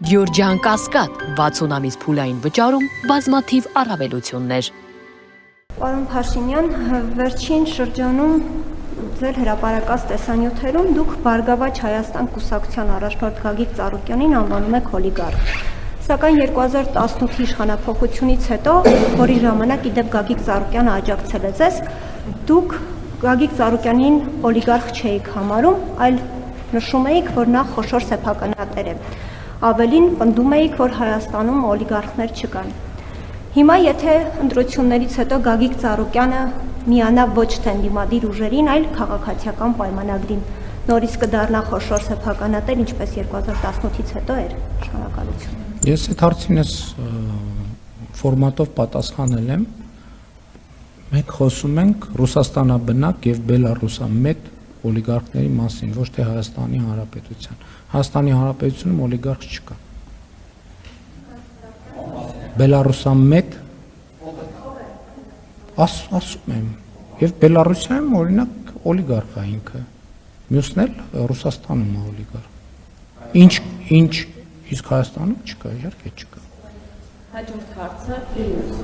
Գյորջյան Կասկադ 60 ամիս փուլային վճարում բազմաթիվ առավելություններ։ Պարոն Փաշինյան, վերջին շրջանում ձեր հրապարակած տեսանյութերում դուք Բարգավաճ Հայաստան կուսակցության առաջնորդ Գագիկ Ծառուկյանին անվանում եք օլիգարխ։ Սակայն 2018-ի իշխանափոխությունից հետո, որի ժամանակ իդեպ Գագիկ Ծառուկյանը աջակցել է ձեզ, դուք Գագիկ Ծառուկյանին օլիգարխ չէիք համարում, այլ նշում էիք, որ նա խոշոր սեփականատեր է։ Ավելին պնդում էիք, որ Հայաստանում օլիգարխներ չկան։ Հիմա եթե ընտրություններից հետո Գագիկ Ծառուկյանը միանա ոչ թե ընդդիմադիր ուժերին, այլ քաղաքացիական պայմանագրին, նորից կդառնա խոշոր սեփականատեր, ինչպես 2018-ից հետո էր իշխանականությունը։ Ես այդ հարցին ես ֆորմատով պատասխանել եմ։ Մենք խոսում ենք Ռուսաստանաբնակ եւ Բելարուսամետ օլիգարխների մասին, ոչ թե Հայաստանի Հանրապետության։ Հայաստանի Հանրապետությունում օլիգարխ չկա։ Բելարուսամետ ասում եմ, եւ Բելարուսիայում օրինակ օլիգարխ է ինքը։ Մյուսն էլ Ռուսաստանում է օլիգարխ։ Ինչ իսկ Հայաստանում չկա, իհարկե չկա։ Հաջորդ հարցը Ֆիրուզ։